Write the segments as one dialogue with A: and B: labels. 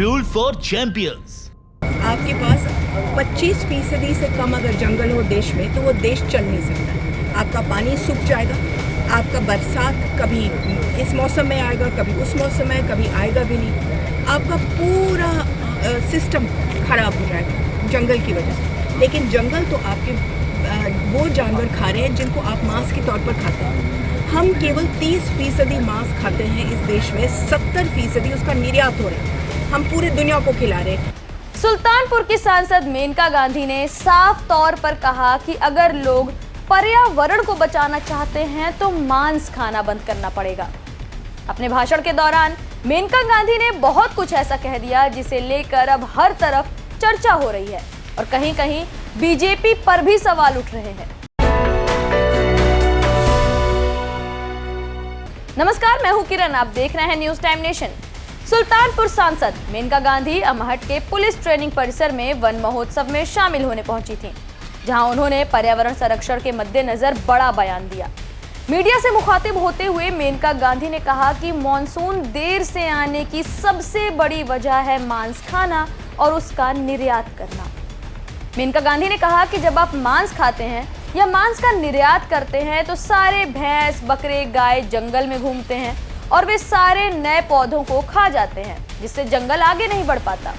A: Fuel for champions.
B: आपके पास 25% से कम अगर जंगल हो देश में तो वो देश चल नहीं सकता। आपका पानी सूख जाएगा, आपका बरसात कभी इस मौसम में आएगा, कभी उस मौसम में, कभी आएगा भी नहीं। आपका पूरा सिस्टम खराब हो जाएगा जंगल की वजह से। लेकिन जंगल तो आपके वो जानवर खा रहे हैं जिनको आप मांस के तौर पर खाते हैं। हम केवल 30% मांस खाते हैं इस देश में, 70% उसका निर्यात हो रहा है। हम पूरे दुनिया को खिला रहे हैं।
C: सुल्तानपुर की सांसद मेनका गांधी ने साफ तौर पर कहा कि अगर लोग पर्यावरण को बचाना चाहते हैं तो मांस खाना बंद करना पड़ेगा। अपने भाषण के दौरान मेनका गांधी ने बहुत कुछ ऐसा कह दिया जिसे लेकर अब हर तरफ चर्चा हो रही है और कहीं कहीं बीजेपी पर भी सवाल उठ रहे हैं। नमस्कार, मैं हूं किरण, आप देख रहे हैं न्यूज टाइम नेशन। सुल्तानपुर सांसद मेनका गांधी अमहट के पुलिस ट्रेनिंग परिसर में वन महोत्सव में शामिल होने पहुंची थीं, जहां उन्होंने पर्यावरण संरक्षण के मद्देनजर बड़ा बयान दिया। मीडिया से मुखातिब होते हुए मेनका गांधी ने कहा कि मॉनसून देर से आने की सबसे बड़ी वजह है मांस खाना और उसका निर्यात करना। मेनका गांधी ने कहा कि जब आप मांस खाते हैं या मांस का निर्यात करते हैं तो सारे भैंस, बकरे, गाय जंगल में घूमते हैं और वे सारे नए पौधों को खा जाते हैं, जिससे जंगल आगे नहीं बढ़ पाता।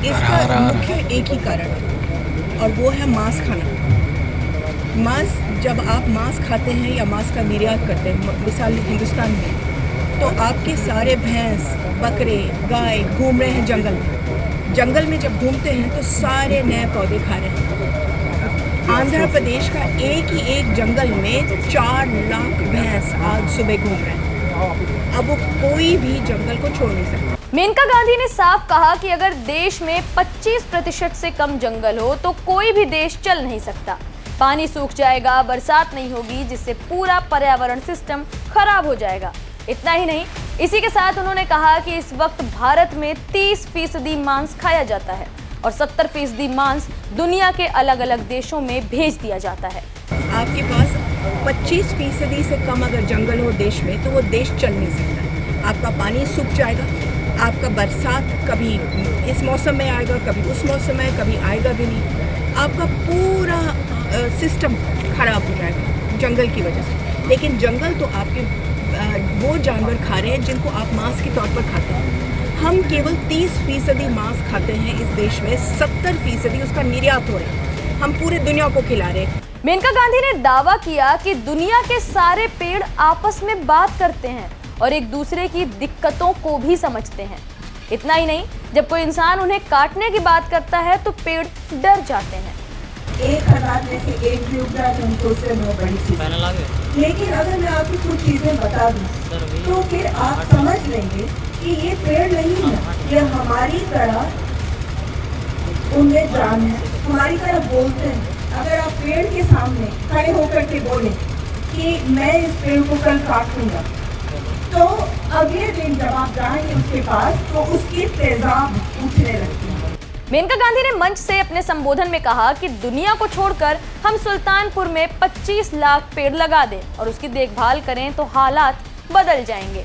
B: इसका मुख्य एक ही कारण है और वो है मांस खाना। मांस, जब आप मांस खाते हैं या मांस का निर्यात करते हैं, मिसाल हिंदुस्तान में, तो आपके सारे भैंस, बकरे, गाय घूम रहे हैं जंगल में। जंगल में जब घूमते हैं तो सारे नए पौधे खा रहे हैं। आंध्र प्रदेश का एक ही एक जंगल में 4 लाख भैंस आज सुबह घूम रहे हैं। अब वो कोई भी जंगल को छोड़ नहीं सकता।
C: मेनका गांधी ने साफ कहा कि अगर देश में 25% से कम जंगल हो तो कोई भी देश चल नहीं सकता। पानी सूख जाएगा, बरसात नहीं होगी, जिससे पूरा पर्यावरण सिस्टम खराब हो जाएगा। इतना ही नहीं, इसी के साथ उन्होंने कहा कि इस वक्त भारत में 30% मांस खाया जाता है और 70% मांस दुनिया के अलग अलग देशों में भेज दिया जाता है।
B: आपके पास 25% से कम अगर जंगल हो देश में तो वो देश चल नहीं सकता। आपका पानी सूख जाएगा, आपका बरसात कभी इस मौसम में आएगा, कभी उस मौसम में, कभी आएगा भी नहीं। आपका पूरा सिस्टम खराब हो जाएगा जंगल की वजह से। लेकिन जंगल तो आपके वो जानवर खा रहे हैं जिनको आप मांस के तौर पर खाते हैं। हम केवल 30% मांस खाते हैं इस देश में, 70% उसका निर्यात हो रहा है। हम पूरे दुनिया को खिला रहे हैं।
C: मेनका गांधी ने दावा किया कि दुनिया के सारे पेड़ आपस में बात करते हैं और एक दूसरे की दिक्कतों को भी समझते हैं। इतना ही नहीं, जब कोई इंसान उन्हें काटने की बात करता है तो पेड़ डर जाते हैं।
D: 1000 में से एक भी उग जाए तो उनको उससे बहुत बड़ी चीज है। लेकिन अगर मैं आपको कुछ चीजें बता दूं तो फिर आप समझ लेंगे कि ये पेड़ नहीं है, ये हमारी तरह उनमें जान है, हमारी तरह बोलते हैं। अगर आप पेड़ के सामने खड़े होकर के बोले कि मैं इस पेड़ को कल काट लूंगा, तो अगले दिन जब आप जाएंगे उसके पास तो उसकी तेजाब उठने लगती है।
C: मेनका गांधी ने मंच से अपने संबोधन में कहा कि दुनिया को छोड़कर हम सुल्तानपुर में 25 लाख पेड़ लगा दें और उसकी देखभाल करें तो हालात बदल जाएंगे।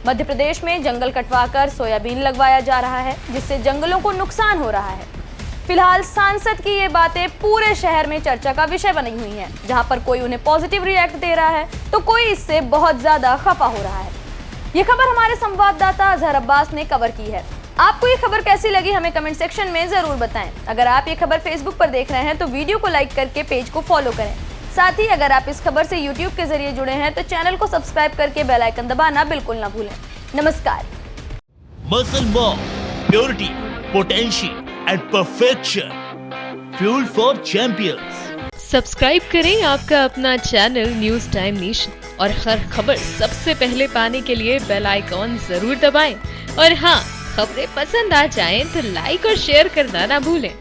C: मध्य प्रदेश में जंगल कटवाकर सोयाबीन लगवाया जा रहा है, जिससे जंगलों को नुकसान हो रहा है। फिलहाल सांसद की ये बातें पूरे शहर में चर्चा का विषय बनी हुई हैं, जहां पर कोई उन्हें पॉजिटिव रिएक्ट दे रहा है तो कोई इससे बहुत ज्यादा खफा हो रहा है। ये खबर हमारे संवाददाता अजहर अब्बास ने कवर की है। आपको ये खबर कैसी लगी हमें कमेंट सेक्शन में जरूर बताएं। अगर आप ये खबर फेसबुक पर देख रहे हैं तो वीडियो को लाइक करके पेज को फॉलो करें। साथ ही अगर आप इस खबर से यूट्यूब के जरिए जुड़े हैं तो चैनल को सब्सक्राइब करके बेल आइकन दबाना बिल्कुल ना भूलें। नमस्कार।
A: Muscle mom, purity, potential and perfection, fuel for champions.
E: Subscribe करें आपका अपना चैनल न्यूज टाइम नेशन और हर खबर सबसे पहले पाने के लिए बेल आइकॉन जरूर दबाएं। और हाँ, खबरें पसंद आ जाएं तो लाइक और शेयर करना ना भूलें।